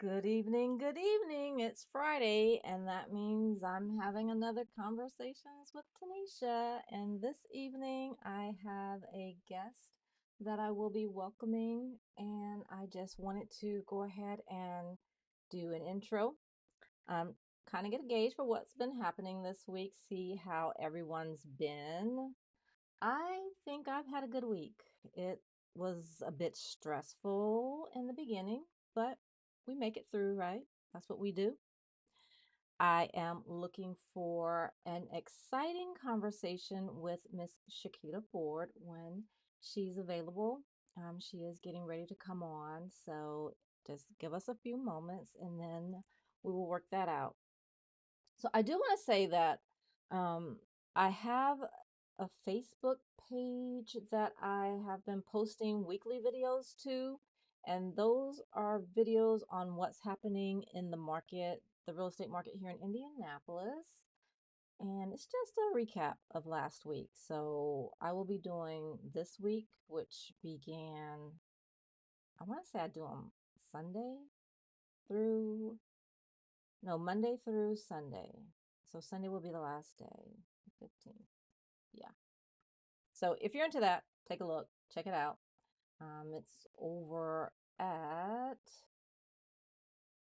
Good evening, good evening. It's Friday, and that means I'm having another conversations with Tanisha. And this evening, I have a guest that I will be welcoming, and I just wanted to go ahead and do an intro. Um, kind of get a gauge for what's been happening this week, see how everyone's been. I think I've had a good week. It was a bit stressful in the beginning, but we make it through, right? That's what we do. I am looking for an exciting conversation with Miss Chiquitta Ford when she's available. She is getting ready to come on, so just give us a few moments and then we will work that out. So I do want to say that um, I have a Facebook page that I have been posting weekly videos to, and those are videos on what's happening in the market, the real estate market here in Indianapolis. And it's just a recap of last week. So I will be doing this week, which began, I want to say I do them Sunday through no, Monday through Sunday. So Sunday will be the last day, the 15th. Yeah. So if you're into that, take a look, check it out. It's over at,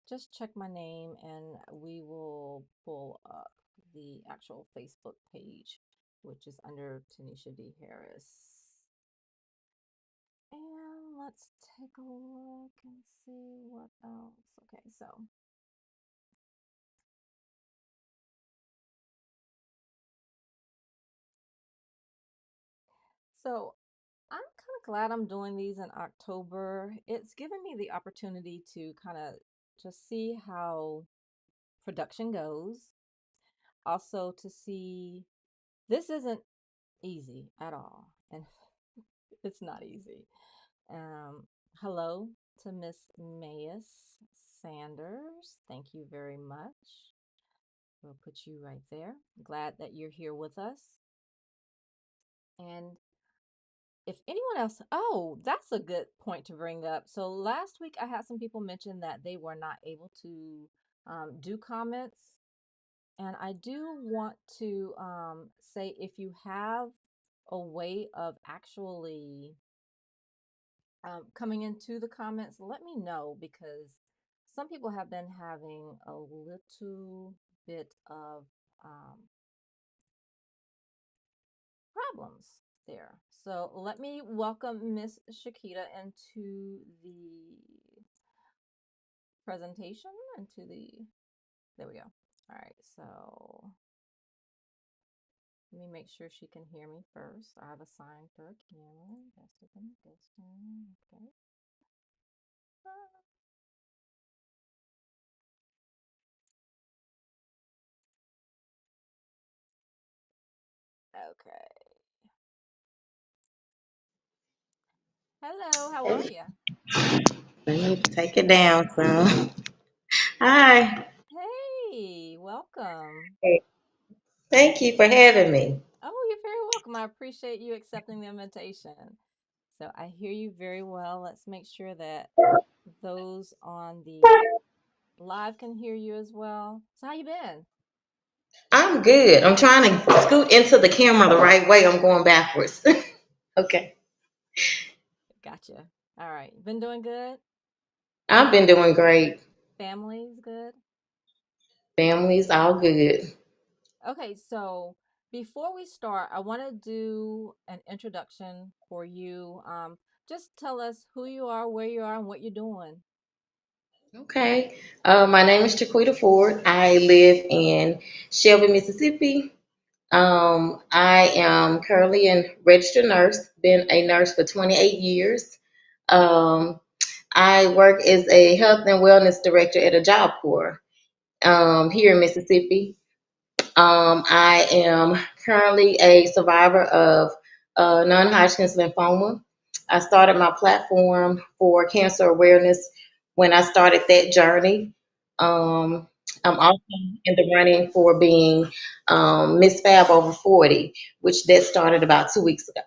just check my name and we will pull up the actual Facebook page, which is under Tanisha D. Harris. And let's take a look and see what else. Okay, so I'm kind of glad I'm doing these in October. It's given me the opportunity to kind of just see how production goes. Also, to see this isn't easy at all, and it's not easy. Um, Hello to Miss Mayus Sanders. Thank you very much. We'll put you right there. Glad that you're here with us. And if anyone else, oh, that's a good point to bring up. So last week I had some people mention that they were not able to do comments. And I do want to say if you have a way of actually coming into the comments, let me know because some people have been having a little bit of um, problems there. So let me welcome Miss Shakita into the presentation, into the, there we go. All right, so let me make sure she can hear me first. I have assigned her a camera. That's within distance. Okay. Okay. Hello, how are you? Let me take it down some. Hi. Hey, welcome. Thank you for having me. Oh, you're very welcome. I appreciate you accepting the invitation. So I hear you very well. Let's make sure that those on the live can hear you as well. So how you been? I'm good. I'm trying to scoot into the camera the right way. I'm going backwards. Okay. Gotcha. All right. Been doing good? I've been doing great. Family's good? Family's all good. Okay, so before we start, I want to do an introduction for you. Just tell us who you are, where you are, and what you're doing. Okay. My name is Chiquitta Ford. I live in Shelby, Mississippi. I am currently a registered nurse, been a nurse for 28 years. Um, I work as a health and wellness director at a job corps here in Mississippi. I am currently a survivor of non Hodgkin's lymphoma. I started my platform for cancer awareness when I started that journey. Um, I'm also in the running for being Miss Fab over 40, which that started about 2 weeks ago.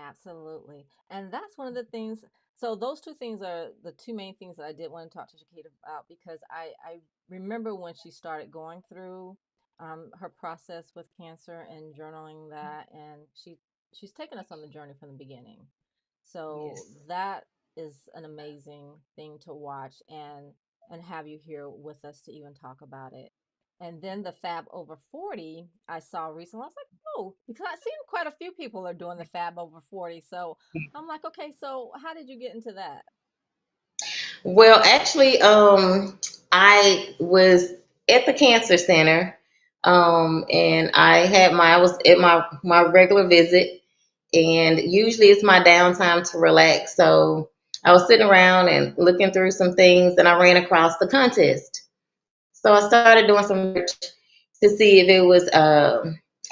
Absolutely. And that's one of the things. So those two things are the two main things that I did want to talk to Chiquita about because I remember when she started going through her process with cancer and journaling that, and she's taken us on the journey from the beginning. So Yes. that is an amazing thing to watch and have you here with us to even talk about it. And then the Fab over 40, I saw recently. I was like, oh, because I've seen quite a few people are doing the Fab over 40. So I'm like, okay, so how did you get into that? Well, actually, I was at the cancer center, and I was at my regular visit, and usually it's my downtime to relax. So I was sitting around and looking through some things, and I ran across the contest. So I started doing some research to see if it was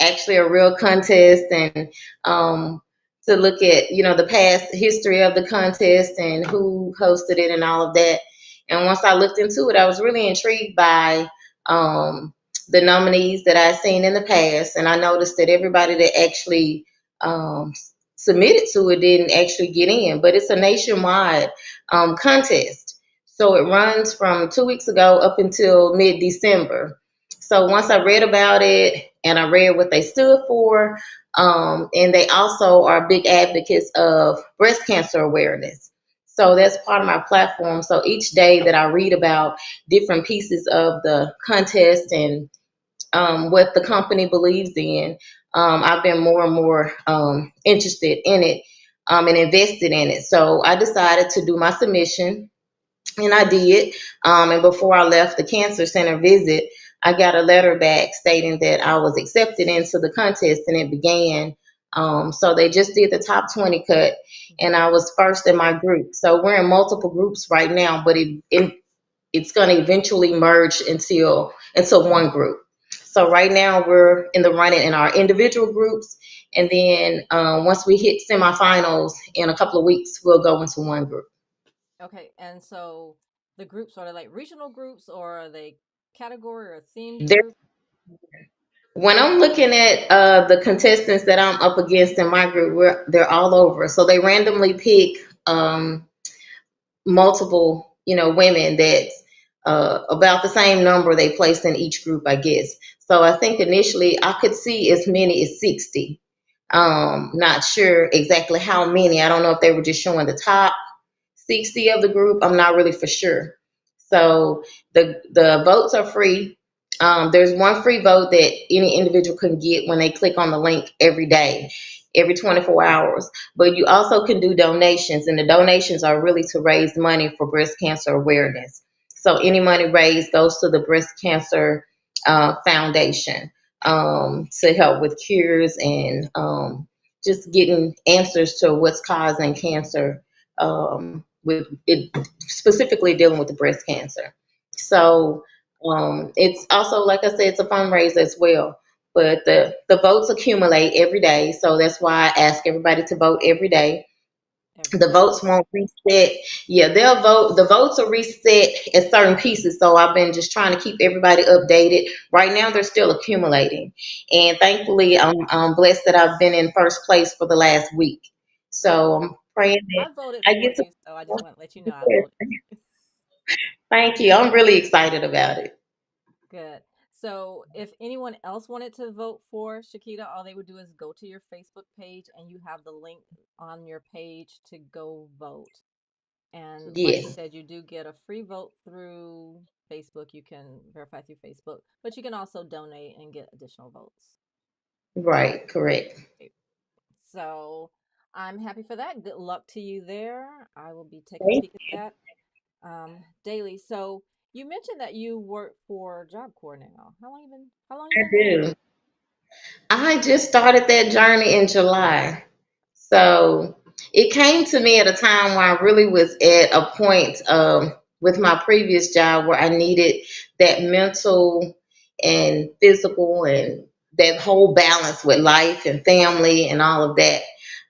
actually a real contest, and um, to look at the past history of the contest and who hosted it and all of that. And once I looked into it, I was really intrigued by um, the nominees that I'd seen in the past, and I noticed that everybody that actually um, submitted to it didn't actually get in. But it's a nationwide contest. So it runs from 2 weeks ago up until mid December. So once I read about it and I read what they stood for, and they also are big advocates of breast cancer awareness. So that's part of my platform. So each day that I read about different pieces of the contest and what the company believes in, I've been more and more interested in it, and invested in it. So I decided to do my submission, and I did. And before I left the cancer center visit, I got a letter back stating that I was accepted into the contest and it began. So they just did the top 20 cut, and Mhm. I was first in my group. So we're in multiple groups right now, but it's going to eventually merge into one group. So right now we're in the running in our individual groups, and then once we hit semifinals in a couple of weeks, we'll go into one group. Okay, and so the groups are they like regional groups or are they category or themed There group? When I'm looking at the contestants that I'm up against in my group, they're all over. So they randomly pick multiple, women that's about the same number they placed in each group, I guess. So I think initially I could see as many as 60. Not sure exactly how many. I don't know if they were just showing the top 60 of the group. I'm not really for sure. So the votes are free. There's one free vote that any individual can get when they click on the link every day, every 24 hours. But you also can do donations, and the donations are really to raise money for breast cancer awareness. So any money raised goes to the Breast Cancer Foundation, to help with cures and just getting answers to what's causing cancer, with it specifically dealing with the breast cancer. So it's also, like I said, it's a fundraiser as well. But the votes accumulate every day, so that's why I ask everybody to vote every day. Every The day. votes won't reset. Yeah, they'll vote. The votes are reset at certain pieces. So I've been just trying to keep everybody updated. Right now, they're still accumulating, and thankfully, I'm blessed that I've been in first place for the last week. So Okay. I'm praying that I voted I for get to. you, so I just want to let you know I voted for you. Thank you. I'm really excited about it. Good. So if anyone else wanted to vote for Shakita, all they would do is go to your Facebook page and you have the link on your page to go vote. And like she Yes, said, you do get a free vote through Facebook. You can verify through Facebook, but you can also donate and get additional votes. right, correct. Okay. So I'm happy for that. Good luck to you there. I will be taking a Thank peek at that daily. So you mentioned that you work for Job Corps now. How long you been there? you. I do. I just started that journey in July. So it came to me at a time where I really was at a point, with my previous job, where I needed that mental and physical and that whole balance with life and family and all of that.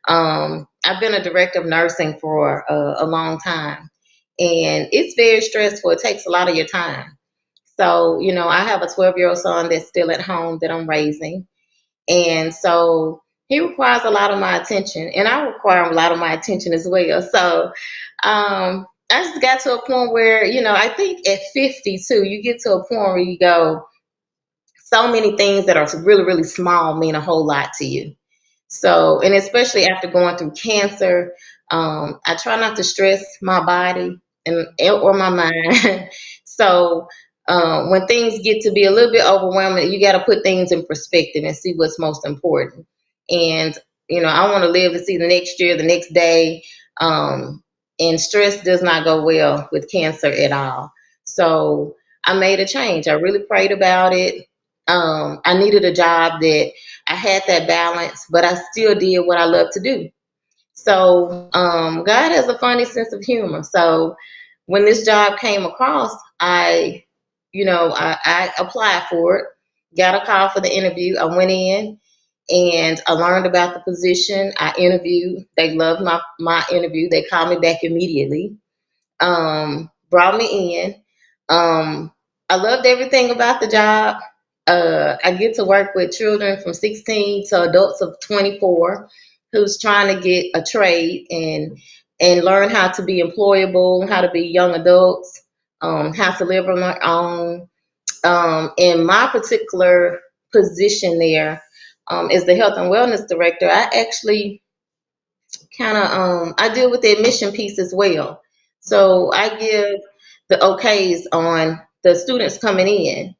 I've been a director of nursing for a long time, and it's very stressful. It takes a lot of your time. So, I have a 12-year-old son that's still at home that I'm raising. And so he requires a lot of my attention, and I require a lot of my attention as well. So I just got to a point where, I think at 52, you get to a point where you go, so many things that are really, really small mean a whole lot to you. So, and especially after going through cancer, I try not to stress my body and or my mind. So, when things get to be a little bit overwhelming, you got to put things in perspective and see what's most important. And I want to live to see the next year, the next day. Um, and stress does not go well with cancer at all. So, I made a change. I really prayed about it. I needed a job that I had that balance, but I still did what I love to do. So God has a funny sense of humor. So when this job came across, I applied for it, got a call for the interview. I went in and I learned about the position. I interviewed. They loved my interview. They called me back immediately, brought me in. I loved everything about the job. I get to work with children from 16 to adults of 24 who's trying to get a trade and learn how to be employable, how to be young adults, how to live on their own. In my particular position there, as the health and wellness director, I actually kind of I deal with the admission piece as well. Mm-hmm. So I give the okays on the students coming in,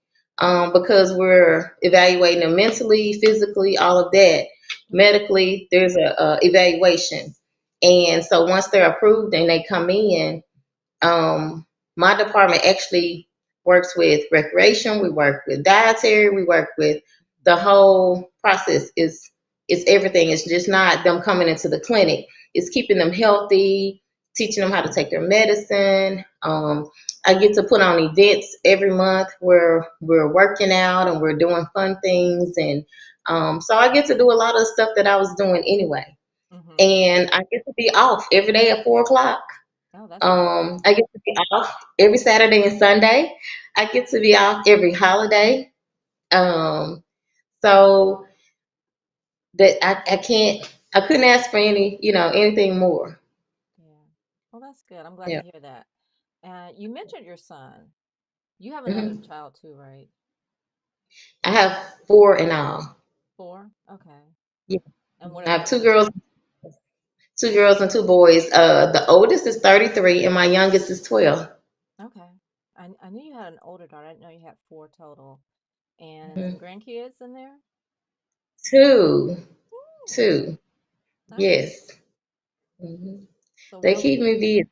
because we're evaluating them mentally, physically, all of that. Mm-hmm. Medically, there's a evaluation, and so once they're approved and they come in, um, my department actually works with recreation. We work with dietary. We work with the whole process. Is everything. It's just not them coming into the clinic. It's keeping them healthy, teaching them how to take their medicine. I get to put on events every month where we're working out and we're doing fun things, and so I get to do a lot of the stuff that I was doing anyway. Mm-hmm. And I get to be off every day at 4 o'clock. Oh, that's nice. I get to be off every Saturday and Sunday. I get to be off every holiday. Um, so that I couldn't ask for anything more. Yeah. Well, that's good. I'm glad to Yeah. hear that. And you mentioned your son. You have another hmm child too, right? I have four in all. Four? Okay. Yeah. And what are I their have ages? two girls and two boys. The oldest is 33 and my youngest is 12. Okay. I knew you had an older daughter. I didn't know you had four total. And some Mhm. grandkids in there? Two, Ooh, two. nice. Yes. hmm So They no, keep me busy.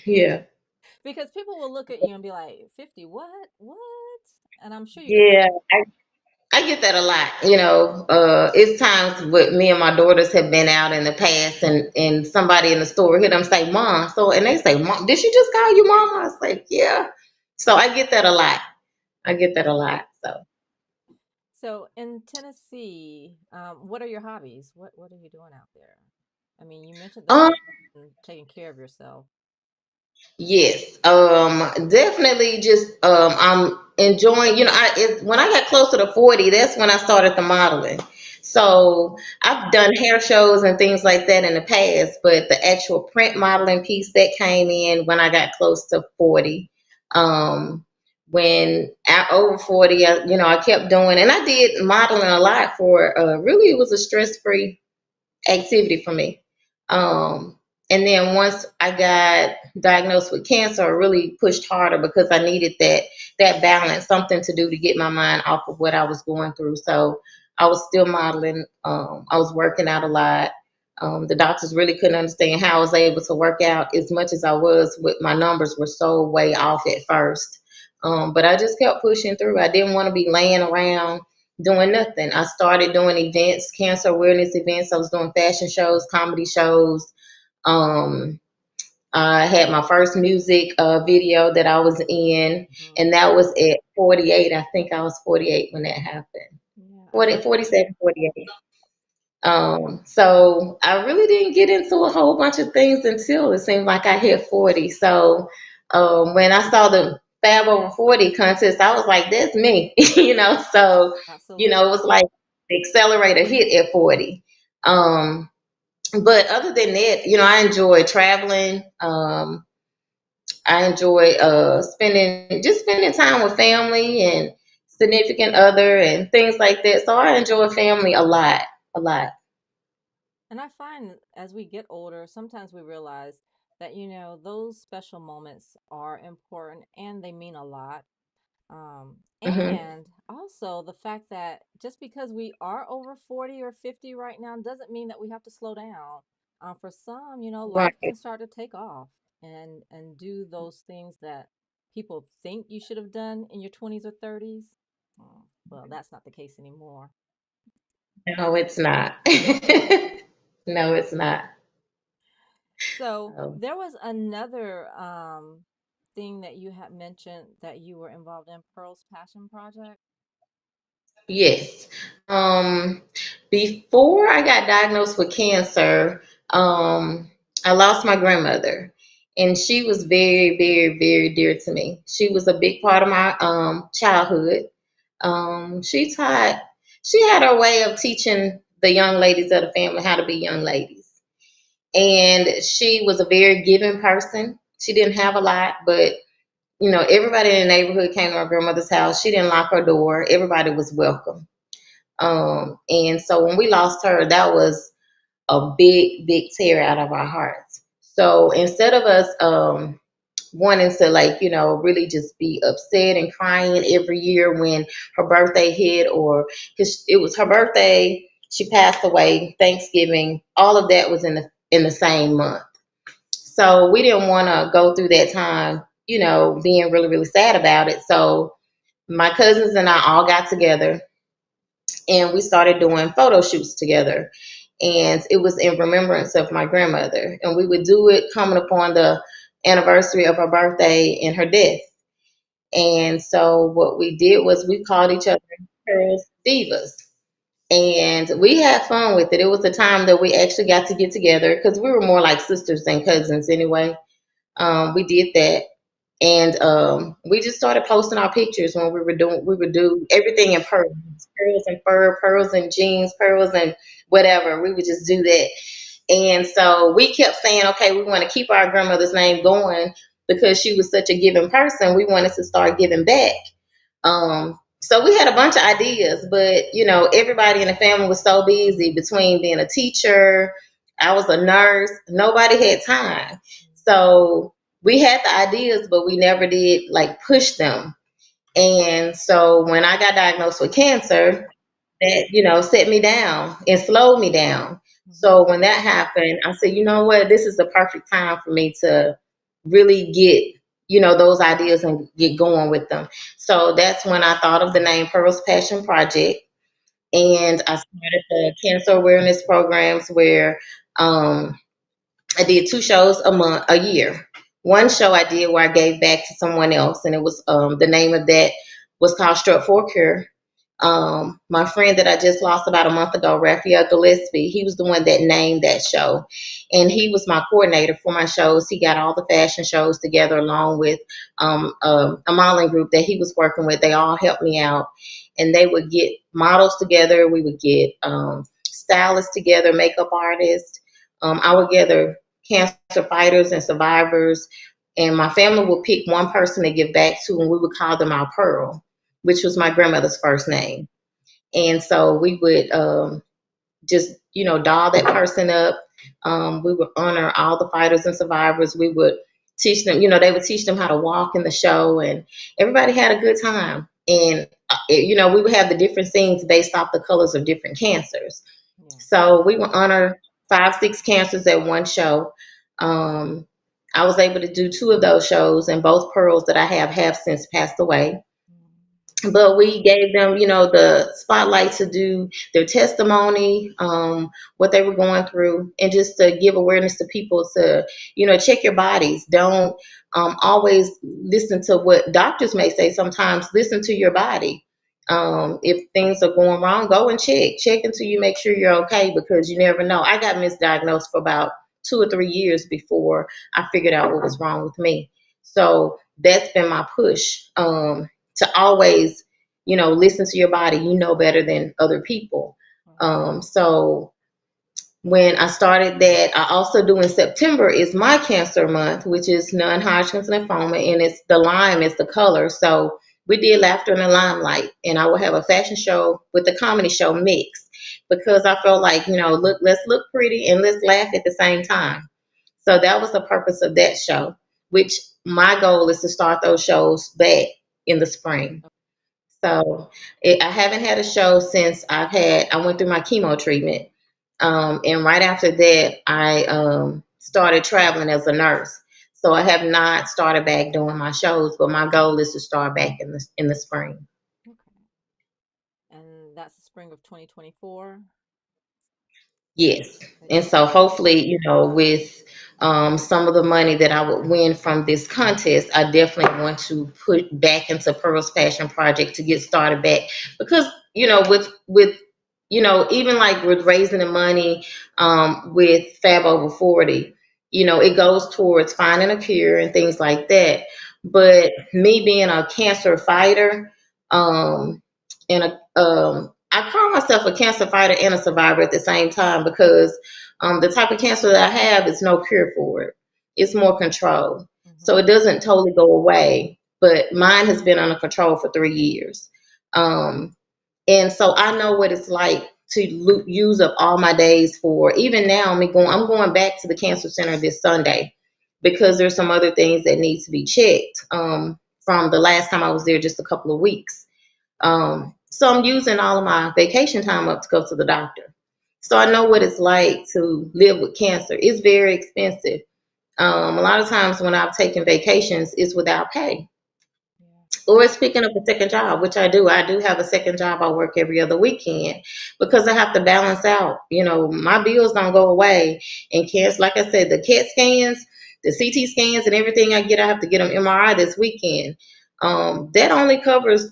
Yeah. because people will look at you and be like, 50, what? What? And I'm sure you get that. Yeah. I get that a lot. It's times with me and my daughters have been out in the past, and somebody in the store hear them say, "Mom," and they say, "Mom, did she just call you Mama?" I was like, "Yeah." So I get that a lot. I get that a lot. So, So in Tennessee, what are your hobbies? What are you doing out there? I mean, you mentioned the um, children and taking care of yourself. yes, definitely. Just I'm enjoying. When I got closer to 40, that's when I started the modeling. So I've done hair shows and things like that in the past, but the actual print modeling piece that came in when I got close to 40. When at over 40, I kept doing, and I did modeling a lot for. Really, it was a stress free activity for me. Um, and then once I got diagnosed with cancer, I really pushed harder because I needed that balance, something to do to get my mind off of what I was going through. So I was still modeling. I was working out a lot. The doctors really couldn't understand how I was able to work out as much as I was. With my numbers were so way off at first, but I just kept pushing through. I didn't want to be laying around doing nothing. I started doing events, cancer awareness events. I was doing fashion shows, comedy shows. Um, I had my first music video that I was in, Hmm. and that was at 48. I think I was 48 when that happened. Yeah, I 40, saw. 47, 48. So I really didn't get into a whole bunch of things until it seemed like I hit 40. So when I saw the Fab Over 40 contest, I was like, that's me. So, it Absolutely. was like, accelerator hit at 40. Um, but other than that, I enjoy traveling. I enjoy spending time with family and significant other and things like that. So I enjoy family a lot, a lot. And I find that as we get older, sometimes we realize that, those special moments are important and they mean a lot. Hmm. And also the fact that just because we are over 40 or 50 right now doesn't mean that we have to slow down. For some, life Right. can start to take off and do those things that people think you should have done in your 20s or 30s. Well, that's not the case anymore. No, it's not. No, it's not. So So, there was another thing that you had mentioned that you were involved in, Pearl's Passion Project. yes. Um, Before I got diagnosed with cancer, I lost my grandmother, and she was very, very, very dear to me. She was a big part of my childhood. She taught, she had her way of teaching the young ladies of the family how to be young ladies. And she was a very giving person. She didn't have a lot, but everybody in the neighborhood came to my grandmother's house. She didn't lock her door. Everybody was welcome. And so when we lost her, that was a big, big tear out of our hearts. So instead of us wanting to, like, really just be upset and crying every year when her birthday hit, or because it was her birthday, she passed away, Thanksgiving, all of that was in the same month. So we didn't want to go through that time, being really, really sad about it. So my cousins and I all got together and we started doing photo shoots together. And it was in remembrance of my grandmother. And we would do it coming upon the anniversary of her birthday and her death. And so what we did was we called each other Pearls Divas. And we had fun with it. It was the time that we actually got to get together because we were more like sisters than cousins anyway. We did that. And we just started posting our pictures when we would do everything in pearls, pearls and fur, pearls and jeans, pearls and whatever. We would just do that. And so we kept saying, okay, we want to keep our grandmother's name going because she was such a giving person. We wanted to start giving back. So we had a bunch of ideas, but everybody in the family was so busy between being a teacher, I was a nurse, nobody had time. So we had the ideas, but we never did like push them. And so when I got diagnosed with cancer, that set me down and slowed me down. Hmm. So when that happened, I said, you know what, this is the perfect time for me to really get those ideas and get going with them. So that's when I thought of the name Pearl's Passion Project, and I started the cancer awareness programs where um, I did two shows a year. One show I did where I gave back to someone else, and it was the name of that was called Strut for Cure. My friend that I just lost about a month ago, Raphael Gillespie, he was the one that named that show. And he was my coordinator for my shows. He got all the fashion shows together along with a modeling group that he was working with. They all helped me out. And they would get models together. We would get stylists together, makeup artists. I would gather cancer fighters and survivors. And my family would pick one person to give back to, and we would call them our Pearl, which was my grandmother's first name. And so we would just, doll that person up. We would honor all the fighters and survivors. We would teach them, they would teach them how to walk in the show, and everybody had a good time. And, we would have the different scenes based off the colors of different cancers. Yeah. So we would honor 5, 6 cancers at one show. Um, I was able to do 2 of those shows, and both pearls that I have since passed away. But we gave them, the spotlight to do their testimony, what they were going through, and just to give awareness to people to, check your bodies. Don't always listen to what doctors may say. Sometimes listen to your body. If things are going wrong, go and check until you make sure you're okay, because you never know. I got misdiagnosed for about 2 or 3 years before I figured out what was wrong with me. So that's been my push. To always listen to your body. You know better than other people. Right. So when I started that, I also do in September is my cancer month, which is non-Hodgkin's lymphoma, and it's the lime is the color. So we did Laughter in the Limelight, and I will have a fashion show with the comedy show mixed because I felt like, look, let's look pretty and let's laugh at the same time. So that was the purpose of that show, which my goal is to start those shows back in the spring. So I haven't had a show since I went through my chemo treatment. And right after that, I started traveling as a nurse. So I have not started back doing my shows, but my goal is to start back in the spring. Okay. And that's the spring of 2024 Yes. that And you're so starting. hopefully, with some of the money that I would win from this contest, I definitely want to put back into Pearl's Fashion Project to get started back because, even like with raising the money with Fab Over 40, it goes towards finding a cure and things like that. But me being a cancer fighter, um, and I call myself a cancer fighter and a survivor at the same time because the type of cancer that I have is no cure for it. It's more control. So Mm-hmm. it doesn't totally go away, but mine has been under control for 3 years. Um, and so I know what it's like to use up all my days for. Even now, I'm going back to the cancer center this Sunday because there's some other things that need to be checked from the last time I was there just a couple of weeks. So I'm using all of my vacation time up to go to the doctor. So I know what it's like to live with cancer. It's very expensive. A lot of times when I've taken vacations, it's without pay. Yeah. Or it's picking up a second job, which I do. I do have a second job. I work every other weekend because I have to balance out. My bills don't go away. And cancer, like I said, the CAT scans, the CT scans, and everything I get, I have to get them MRI this weekend. That only covers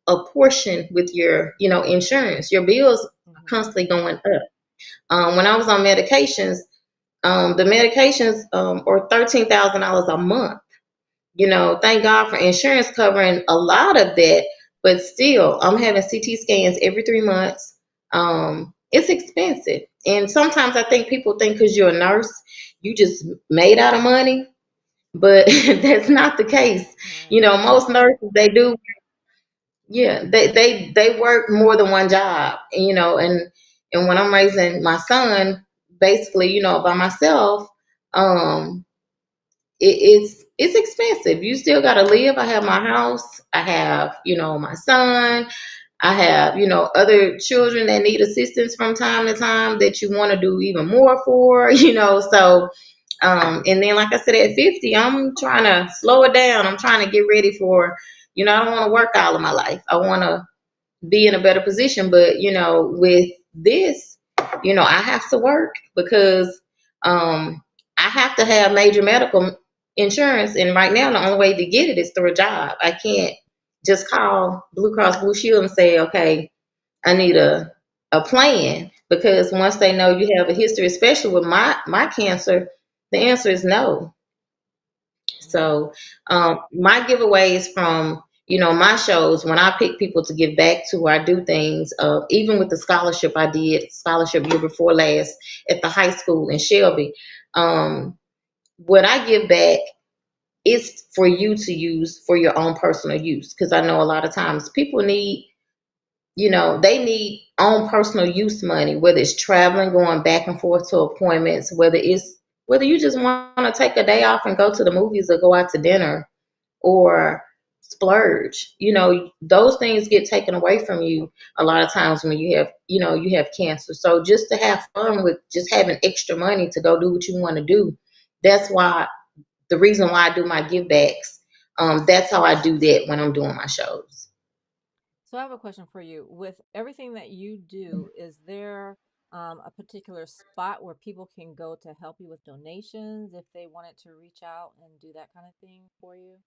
a portion with your, insurance. Your bills are Mm-hmm. constantly going up. When I was on medications, the medications are $13,000 a month. Thank God for insurance covering a lot of that, but still, I'm having CT scans every 3 months. It's expensive. And sometimes I think people think because you're a nurse, you just made out of money, but that's not the case. Right. Most nurses, they do, yeah, they work more than one job, and when I'm raising my son, basically, by myself, um, it's expensive. You still got to live. I have my house. I have my son. I have other children that need assistance from time to time that you want to do even more for. So and then like I said, at 50, I'm trying to slow it down. I'm trying to get ready for I don't want to work all of my life. I want to be in a better position. But with this, I have to work because I have to have major medical insurance, and right now the only way to get it is through a job. I can't just call Blue Cross Blue Shield and say, okay, I need a plan, because once they know you have a history, especially with my cancer, the answer is no. Mm-hmm. So my giveaways from my shows, when I pick people to give back to, I do things. Even with the scholarship I did, scholarship year before last at the high school in Shelby. What I give back is for you to use for your own personal use, because I know a lot of times people need they need own personal use money, whether it's traveling, going back and forth to appointments, whether you just want to take a day off and go to the movies or go out to dinner or splurge. Those things get taken away from you a lot of times when you have cancer. So just to have fun with just having extra money to go do what you want to do, that's why the reason why I do my give backs. That's how I do that when I'm doing my shows. So I have a question for you. With everything that you do, is there a particular spot where people can go to help you with donations if they wanted to reach out and do that kind of thing for you?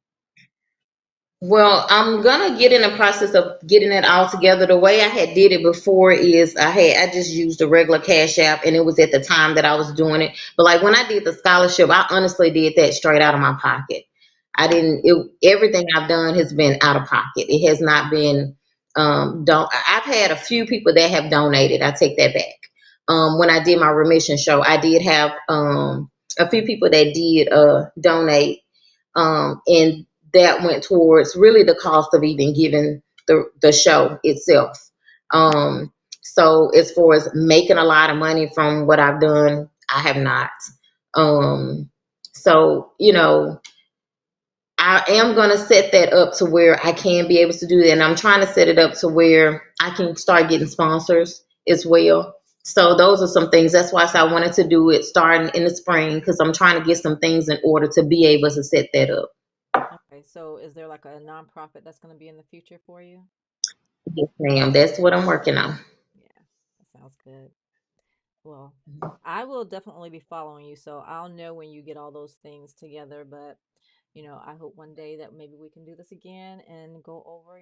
Well, I'm gonna get in the process of getting it all together. The way I had did it before is I just used a regular Cash App, and it was at the time that I was doing it. But like when I did the scholarship, I honestly did that straight out of my pocket. I didn't. Everything I've done has been out of pocket. It has not been don't. I've had a few people that have donated. I take that back. When I did my remission show, I did have a few people that did donate, and that went towards really the cost of even giving the show itself. Um, so as far as making a lot of money from what I've done, I have not. Um, so I am going to set that up to where I can be able to do that. And I'm trying to set it up to where I can start getting sponsors as well. So those are some things. That's why I said I wanted to do it starting in the spring, because I'm trying to get some things in order to be able to set that up. Okay, so is there like a nonprofit that's going to be in the future for you? Yes, ma'am. That's what I'm working on. Yeah, that sounds good. Well, I will definitely be following you, so I'll know when you get all those things together. But, I hope one day that maybe we can do this again and go over,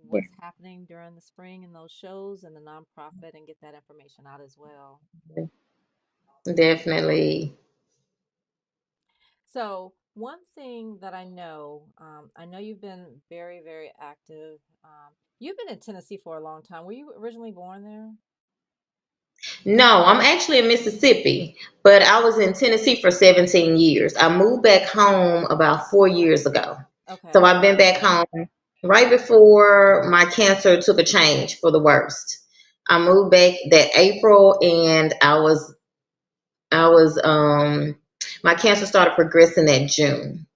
what's happening during the spring and those shows and the nonprofit and get that information out as well. Definitely. So, one thing that I know you've been very, very active. You've been in Tennessee for a long time. Were you originally born there? No, I'm actually in Mississippi, but I was in Tennessee for 17 years. I moved back home about 4 years ago. So Okay. I've been back home right before my cancer took a change for the worst. I moved back that April, and I was my cancer started progressing that June.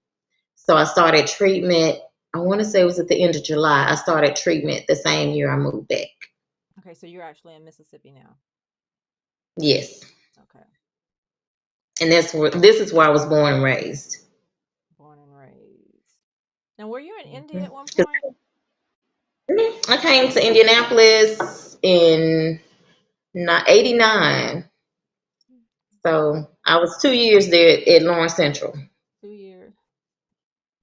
So I started treatment, I want to say it was at the end of July. I started treatment the same year I moved back. Okay, so you're actually in Mississippi now. Yes. Okay. And this is where I was born and raised. Born and raised. Now, were you in India Mhm. at one point? I came to Indianapolis in 89. So I was 2 years there at Lawrence Central. 2 years.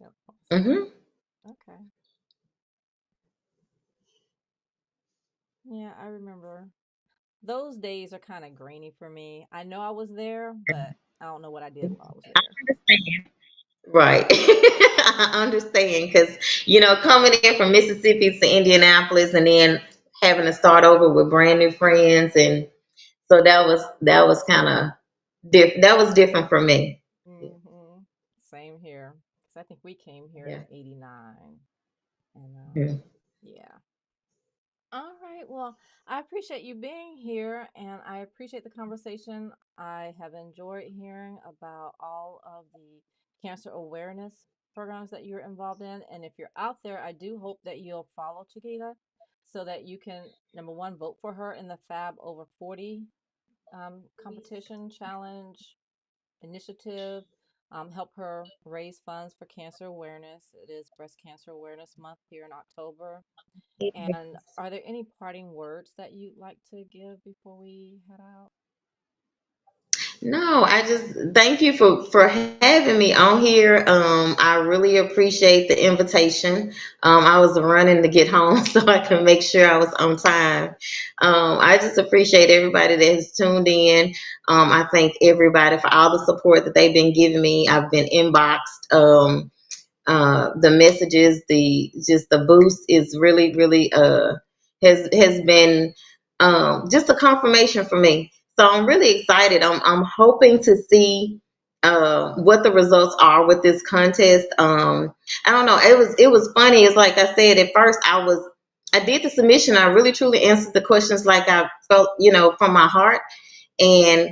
Yep. Hmm. Okay. Yeah, I remember. Those days are kind of grainy for me. I know I was there, but I don't know what I did while I was I there. understand. Right. I understand because, coming in from Mississippi to Indianapolis and then having to start over with brand new friends. And so that was kind of that was different for me. Mm-hmm. Same here. Because I think we came here Yeah. in 89. And Mhm. yeah. All right. Well, I appreciate you being here and I appreciate the conversation. I have enjoyed hearing about all of the cancer awareness programs that you're involved in. And if you're out there, I do hope that you'll follow Chiquita so that you can, number one, vote for her in the Fab Over 40 competition challenge initiative. Help her raise funds for cancer awareness. It is Breast Cancer Awareness Month here in October. And are there any parting words that you'd like to give before we head out? No, I just thank you for having me on here. I really appreciate the invitation. I was running to get home so I can make sure I was on time. I just appreciate everybody that has tuned in. I thank everybody for all the support that they've been giving me. I've been inboxed. The messages, the boost is really has been just a confirmation for me. So I'm really excited. I'm hoping to see what the results are with this contest. I don't know. It was funny. It's like I said at first. I did the submission. I really truly answered the questions like I felt, from my heart. And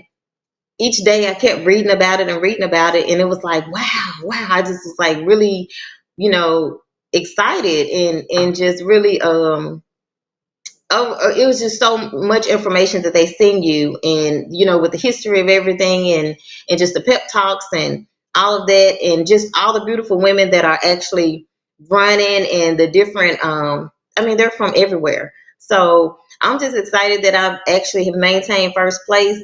each day I kept reading about it and reading about it, and it was like, wow, wow. I just was like really, you know, excited and just really it was just so much information that they send you, and with the history of everything, and just the pep talks and all of that, and just all the beautiful women that are actually running, and the different I mean, they're from everywhere. So I'm just excited that I've actually have maintained first place,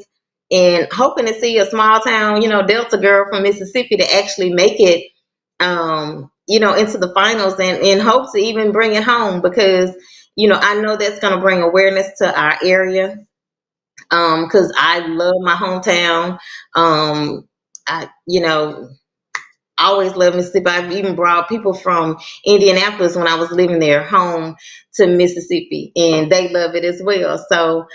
and hoping to see a small town, Delta girl from Mississippi to actually make it into the finals, and in hopes to even bring it home, because I know that's going to bring awareness to our area, because I love my hometown. Um, I always loved Mississippi. I've even brought people from Indianapolis when I was living there home to Mississippi, and they love it as well. So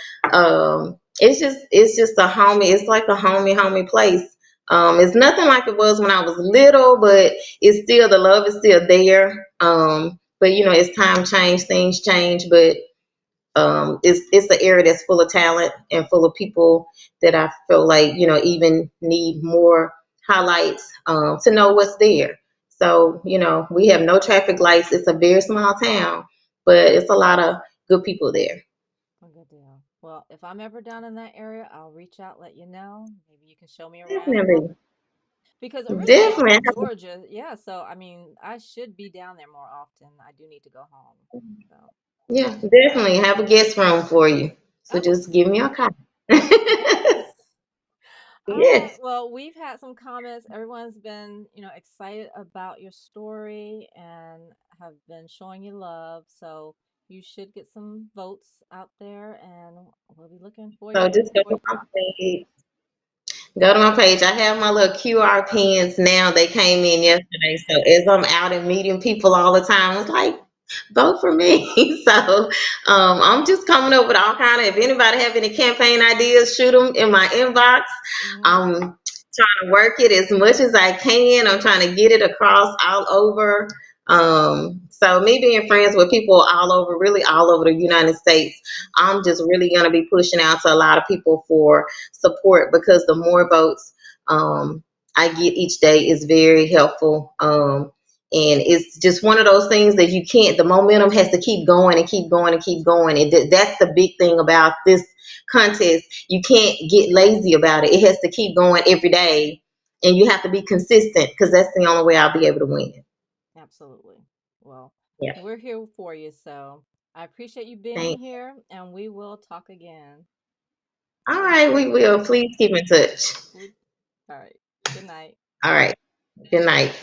it's just a homey. It's like a homey place. It's nothing like it was when I was little, but it's still the love is still there. But as time change, things change. But it's an area that's full of talent and full of people that I feel like even need more highlights to know what's there. So we have no traffic lights. It's a very small town, but it's a lot of good people there. A good deal. Well, if I'm ever down in that area, I'll reach out, let you know. Maybe you can show me around. Definitely, Because originally I'm from definitely, Georgia. Yeah, so I mean, I should be down there more often. I do need to go home. So, yeah, definitely have a guest room for you. So oh, just give me a call. yes. All right. Yes. Well, we've had some comments. Everyone's been, excited about your story and have been showing you love. So you should get some votes out there, and we'll be looking for So you. just go For to you. my page. Go to my page. I have my little QR pins now. They came in yesterday. So as I'm out and meeting people all the time, it's like, vote for me. So I'm just coming up with all kind of. If anybody have any campaign ideas, shoot them in my inbox. Hmm. I'm trying to work it as much as I can. I'm trying to get it across all over. So me being friends with people all over, really all over the United States, I'm just really going to be pushing out to a lot of people for support because the more votes I get each day is very helpful. And it's just one of those things that you can't, the momentum has to keep going and keep going and keep going. And that's the big thing about this contest. You can't get lazy about it. It has to keep going every day. And you have to be consistent because that's the only way I'll be able to win. Absolutely. Well, Yeah. we're here for you. So I appreciate you being Thanks. here, and we will talk again. All Thank right, you. we will. Please keep in touch. We, all right. Good night. All right. Good night.